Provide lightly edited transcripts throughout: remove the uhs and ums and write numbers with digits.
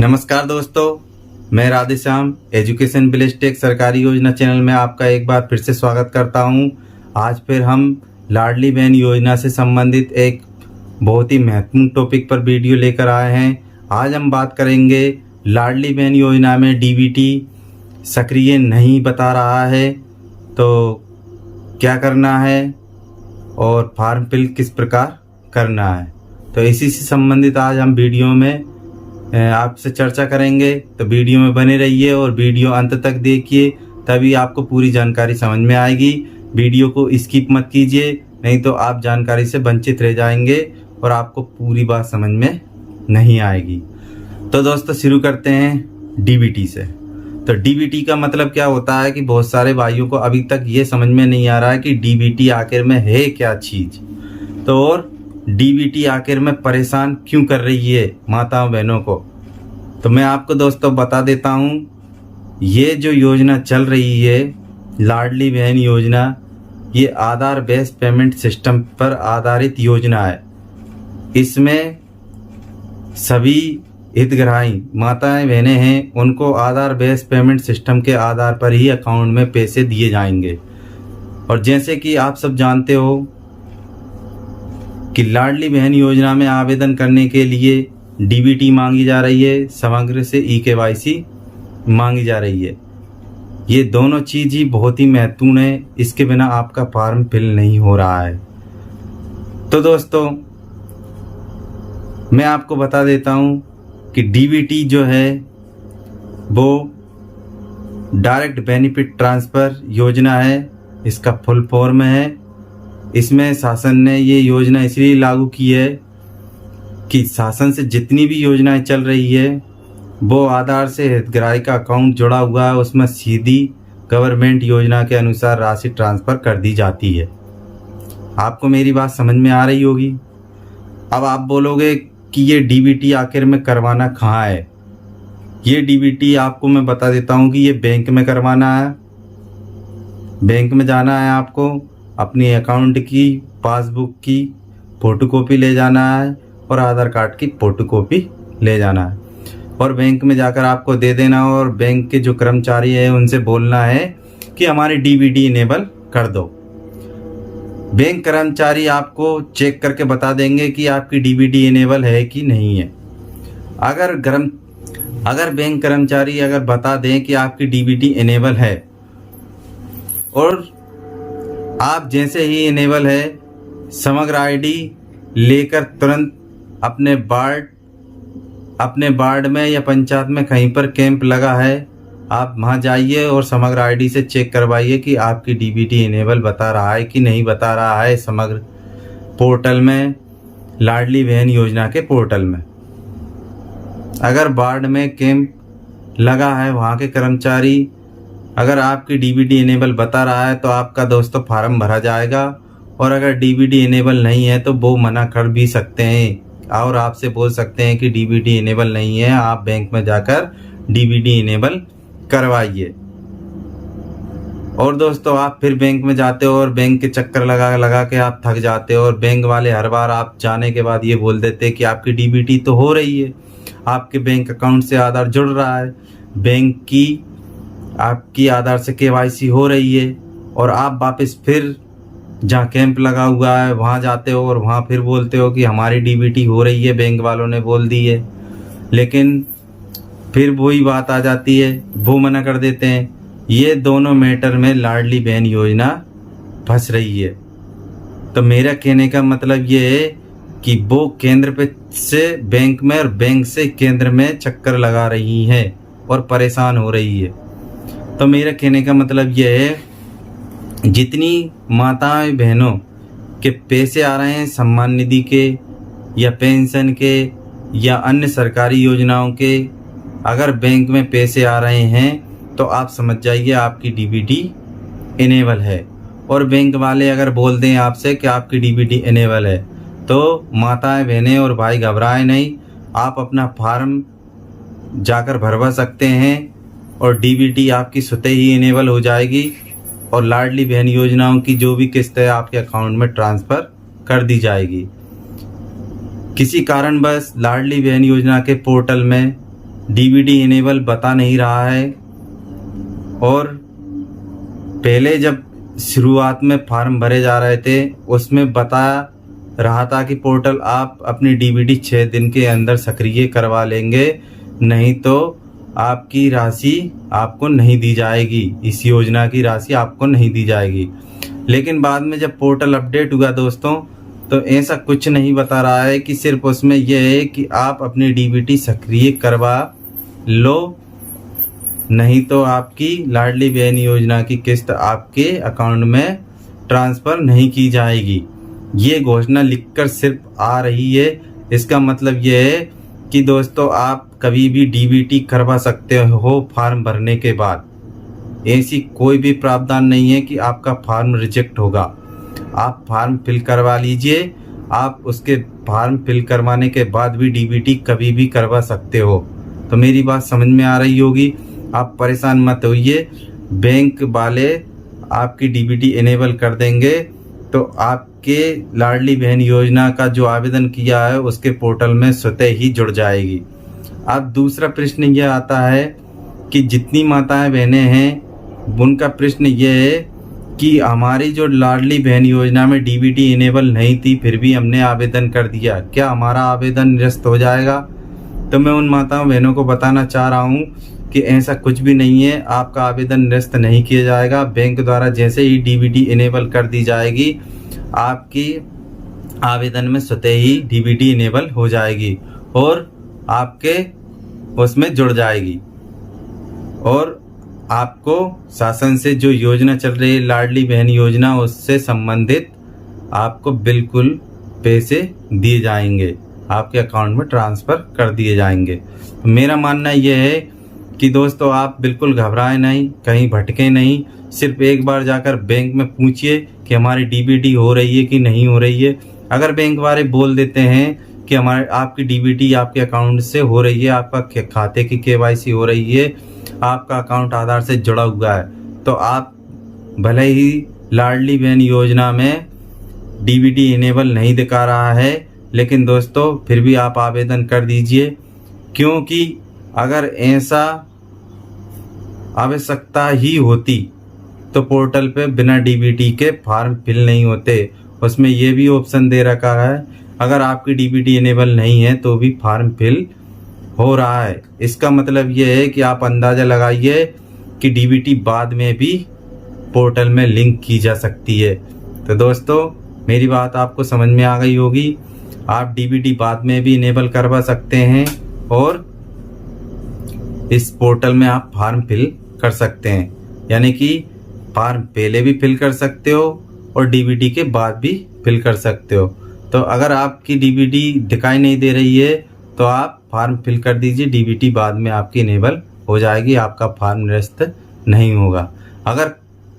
नमस्कार दोस्तों, मैं राधेश्याम एजुकेशन विलेज टेक सरकारी योजना चैनल में आपका एक बार फिर से स्वागत करता हूं। आज फिर हम लाडली बहन योजना से संबंधित एक बहुत ही महत्वपूर्ण टॉपिक पर वीडियो लेकर आए हैं। आज हम बात करेंगे लाडली बहन योजना में डीबीटी सक्रिय नहीं बता रहा है तो क्या करना है और फॉर्म फिल किस प्रकार करना है। तो इसी से संबंधित आज हम वीडियो में आपसे चर्चा करेंगे। तो वीडियो में बने रहिए और वीडियो अंत तक देखिए, तभी आपको पूरी जानकारी समझ में आएगी। वीडियो को स्किप मत कीजिए, नहीं तो आप जानकारी से वंचित रह जाएंगे और आपको पूरी बात समझ में नहीं आएगी। तो दोस्तों शुरू करते हैं डीबीटी से। तो डीबीटी का मतलब क्या होता है कि बहुत सारे भाइयों को अभी तक ये समझ में नहीं आ रहा है कि डीबीटी आखिर में है क्या चीज़। तो और डीबीटी आखिर में परेशान क्यों कर रही है माताओं बहनों को। तो मैं आपको दोस्तों बता देता हूँ, ये जो योजना चल रही है लाडली बहन योजना, ये आधार बेस्ड पेमेंट सिस्टम पर आधारित योजना है। इसमें सभी हितग्राही माताएं बहनें हैं, उनको आधार बेस्ड पेमेंट सिस्टम के आधार पर ही अकाउंट में पैसे दिए जाएंगे। और जैसे कि आप सब जानते हो कि लाडली बहन योजना में आवेदन करने के लिए डीबीटी मांगी जा रही है, समग्र से ई-केवाईसी मांगी जा रही है। ये दोनों चीज़ ही बहुत ही महत्वपूर्ण है, इसके बिना आपका फॉर्म फिल नहीं हो रहा है। तो दोस्तों मैं आपको बता देता हूँ कि डीबीटी जो है वो डायरेक्ट बेनिफिट ट्रांसफ़र योजना है, इसका फुल फॉर्म है। इसमें शासन ने ये योजना इसलिए लागू की है कि शासन से जितनी भी योजनाएं चल रही है वो आधार से हितग्राही का अकाउंट जुड़ा हुआ है, उसमें सीधी गवर्नमेंट योजना के अनुसार राशि ट्रांसफ़र कर दी जाती है। आपको मेरी बात समझ में आ रही होगी। अब आप बोलोगे कि ये डीबीटी आखिर में करवाना कहाँ है। ये डीबीटी आपको मैं बता देता हूँ कि ये बैंक में करवाना है। बैंक में जाना है, आपको अपनी अकाउंट की पासबुक की फ़ोटोकॉपी ले जाना है और आधार कार्ड की फ़ोटोकॉपी ले जाना है और बैंक में जाकर आपको दे देना। और बैंक के जो कर्मचारी है उनसे बोलना है कि हमारी डीबीटी इनेबल कर दो। बैंक कर्मचारी आपको चेक करके बता देंगे कि आपकी डीबीटी इनेबल है कि नहीं है। अगर बैंक कर्मचारी अगर बता दें कि आपकी डीबीटी इनेबल है और आप जैसे ही इनेबल है समग्र आईडी लेकर तुरंत अपने वार्ड में या पंचायत में कहीं पर कैंप लगा है, आप वहाँ जाइए और समग्र आईडी से चेक करवाइए कि आपकी डीबीटी इनेबल बता रहा है कि नहीं बता रहा है। समग्र पोर्टल में, लाडली बहन योजना के पोर्टल में अगर वार्ड में कैंप लगा है, वहाँ के कर्मचारी अगर आपकी डीबीटी इनेबल बता रहा है तो आपका दोस्तों फार्म भरा जाएगा। और अगर डीबीटी इनेबल नहीं है तो वो मना कर भी सकते हैं और आपसे बोल सकते हैं कि डीबीटी इनेबल नहीं है, आप बैंक में जाकर डीबीटी इनेबल करवाइए। और दोस्तों आप फिर बैंक में जाते हो और बैंक के चक्कर लगा के आप थक जाते हो और बैंक वाले हर बार आप जाने के बाद ये बोल देते हैं कि आपकी डीबीटी तो हो रही है, आपके बैंक अकाउंट से आधार जुड़ रहा है, बैंक की आपकी आधार से केवाईसी हो रही है। और आप वापस फिर जहाँ कैंप लगा हुआ है वहाँ जाते हो और वहाँ फिर बोलते हो कि हमारी डीबीटी हो रही है, बैंक वालों ने बोल दी है। लेकिन फिर वही बात आ जाती है, वो मना कर देते हैं। ये दोनों मैटर में लाडली बहन योजना फंस रही है। तो मेरा कहने का मतलब ये है कि वो केंद्र पे से बैंक में और बैंक से केंद्र में चक्कर लगा रही है और परेशान हो रही है। तो मेरा कहने का मतलब ये है, जितनी माताएं बहनों के पैसे आ रहे हैं सम्मान निधि के या पेंशन के या अन्य सरकारी योजनाओं के, अगर बैंक में पैसे आ रहे हैं तो आप समझ जाइए आपकी डीबीटी इनेबल है। और बैंक वाले अगर बोल दें आपसे कि आपकी डीबीटी इनेबल है तो माताएं बहनें और भाई घबराएं नहीं, आप अपना फॉर्म जाकर भरवा सकते हैं और डीबीटी आपकी स्वतः ही इनेबल हो जाएगी और लाडली बहन योजनाओं की जो भी किस्त है आपके अकाउंट में ट्रांसफ़र कर दी जाएगी। किसी कारणवश लाडली बहन योजना के पोर्टल में डीबीटी इनेबल बता नहीं रहा है। और पहले जब शुरुआत में फॉर्म भरे जा रहे थे उसमें बता रहा था कि पोर्टल आप अपनी डीबीटी 6 दिन के अंदर सक्रिय करवा लेंगे, नहीं तो आपकी राशि आपको नहीं दी जाएगी, इस योजना की राशि आपको नहीं दी जाएगी। लेकिन बाद में जब पोर्टल अपडेट हुआ दोस्तों, तो ऐसा कुछ नहीं बता रहा है कि सिर्फ उसमें यह है कि आप अपनी डीबीटी सक्रिय करवा लो, नहीं तो आपकी लाडली बहन योजना की किस्त आपके अकाउंट में ट्रांसफ़र नहीं की जाएगी। ये घोषणा लिखकर सिर्फ आ रही है। इसका मतलब ये है कि दोस्तों आप कभी भी डीबीटी करवा सकते हो फॉर्म भरने के बाद। ऐसी कोई भी प्रावधान नहीं है कि आपका फॉर्म रिजेक्ट होगा। आप फॉर्म फिल करवा लीजिए, आप उसके फॉर्म फिल करवाने के बाद भी डीबीटी कभी भी करवा सकते हो। तो मेरी बात समझ में आ रही होगी, आप परेशान मत होइए, बैंक वाले आपकी डीबीटी इनेबल कर देंगे तो आपके लाडली बहन योजना का जो आवेदन किया है उसके पोर्टल में स्वतः ही जुड़ जाएगी। अब दूसरा प्रश्न यह आता है कि जितनी माताएं बहनें हैं उनका प्रश्न यह है कि हमारी जो लाडली बहन योजना में डीबीटी इनेबल नहीं थी फिर भी हमने आवेदन कर दिया, क्या हमारा आवेदन निरस्त हो जाएगा? तो मैं उन माताओं बहनों को बताना चाह रहा हूँ कि ऐसा कुछ भी नहीं है, आपका आवेदन निरस्त नहीं किया जाएगा। बैंक द्वारा जैसे ही डीबीटी इनेबल कर दी जाएगी आपकी आवेदन में स्वतः ही डीबीटी इनेबल हो जाएगी और आपके उसमें जुड़ जाएगी। और आपको शासन से जो योजना चल रही है लाडली बहन योजना, उससे संबंधित आपको बिल्कुल पैसे दिए जाएंगे, आपके अकाउंट में ट्रांसफ़र कर दिए जाएंगे। मेरा मानना यह है कि दोस्तों आप बिल्कुल घबराएं नहीं, कहीं भटके नहीं, सिर्फ एक बार जाकर बैंक में पूछिए कि हमारी डीबीटी हो रही है कि नहीं हो रही है। अगर बैंक वाले बोल देते हैं कि आपकी डीबीटी आपके अकाउंट से हो रही है, आपका खाते की केवाईसी हो रही है, आपका अकाउंट आधार से जुड़ा हुआ है, तो आप भले ही लाडली बहन योजना में डीबीटी इनेबल नहीं दिखा रहा है, लेकिन दोस्तों फिर भी आप आवेदन कर दीजिए, क्योंकि अगर ऐसा आवश्यकता ही होती तो पोर्टल पे बिना डीबीटी के फॉर्म फिल नहीं होते। उसमें ये भी ऑप्शन दे रखा है अगर आपकी डीबीटी इनेबल नहीं है तो भी फॉर्म फिल हो रहा है। इसका मतलब ये है कि आप अंदाज़ा लगाइए कि डीबीटी बाद में भी पोर्टल में लिंक की जा सकती है। तो दोस्तों मेरी बात आपको समझ में आ गई होगी, आप डीबीटी बाद में भी इनेबल करवा सकते हैं और इस पोर्टल में आप फॉर्म फिल कर सकते हैं, यानी कि फॉर्म पहले भी फिल कर सकते हो और डीबीटी के बाद भी फिल कर सकते हो। तो अगर आपकी डीबीटी दिखाई नहीं दे रही है तो आप फॉर्म फिल कर दीजिए, डीबीटी बाद में आपकी इनेबल हो जाएगी, आपका फॉर्म निरस्त नहीं होगा। अगर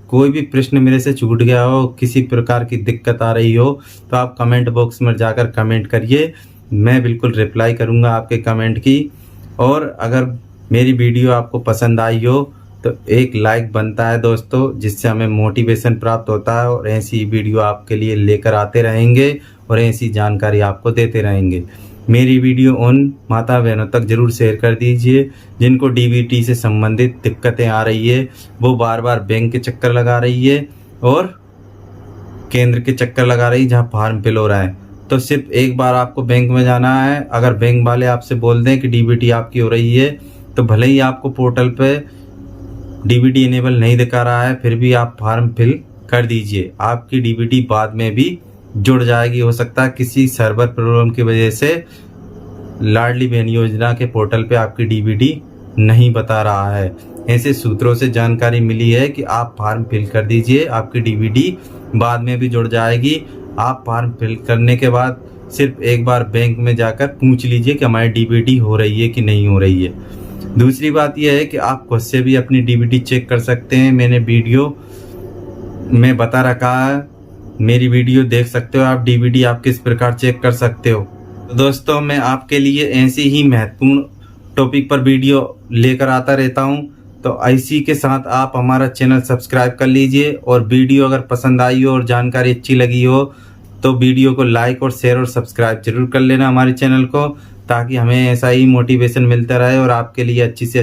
कोई भी प्रश्न मेरे से छूट गया हो, किसी प्रकार की दिक्कत आ रही हो, तो आप कमेंट बॉक्स में जाकर कमेंट करिए, मैं बिल्कुल रिप्लाई करूंगा आपके कमेंट की। और अगर मेरी वीडियो आपको पसंद आई हो तो एक लाइक बनता है दोस्तों, जिससे हमें मोटिवेशन प्राप्त होता है और ऐसी वीडियो आपके लिए लेकर आते रहेंगे और ऐसी जानकारी आपको देते रहेंगे। मेरी वीडियो उन माता बहनों तक जरूर शेयर कर दीजिए जिनको डीबीटी से संबंधित दिक्कतें आ रही है, वो बार बार बैंक के चक्कर लगा रही है और केंद्र के चक्कर लगा रही है जहाँ फॉर्म फिल हो रहा है। तो सिर्फ एक बार आपको बैंक में जाना है, अगर बैंक वाले आपसे बोल दें कि डीबीटी आपकी हो रही है तो भले ही आपको पोर्टल पे डीबीटी इनेबल नहीं दिखा रहा है फिर भी आप फॉर्म फिल कर दीजिए, आपकी डीबीटी बाद में भी जुड़ जाएगी। हो सकता है किसी सर्वर प्रॉब्लम की वजह से लाडली बहन योजना के पोर्टल पे आपकी डीबीटी नहीं बता रहा है। ऐसे सूत्रों से जानकारी मिली है कि आप फॉर्म फिल कर दीजिए, आपकी डीबीटी बाद में भी जुड़ जाएगी। आप फॉर्म फिल करने के बाद सिर्फ एक बार बैंक में जाकर पूछ लीजिए कि हमारी डीबीटी हो रही है कि नहीं हो रही है। दूसरी बात यह है कि आप खुद से भी अपनी डीबीटी चेक कर सकते हैं, मैंने वीडियो में बता रखा है, मेरी वीडियो देख सकते हो आप डीबीटी आप किस प्रकार चेक कर सकते हो। तो दोस्तों मैं आपके लिए ऐसी ही महत्वपूर्ण टॉपिक पर वीडियो लेकर आता रहता हूं, तो इसी के साथ आप हमारा चैनल सब्सक्राइब कर लीजिए और वीडियो अगर पसंद आई हो और जानकारी अच्छी लगी हो तो वीडियो को लाइक और शेयर और सब्सक्राइब जरूर कर लेना हमारे चैनल को, ताकि हमें ऐसा ही मोटिवेशन मिलता रहे और आपके लिए अच्छी से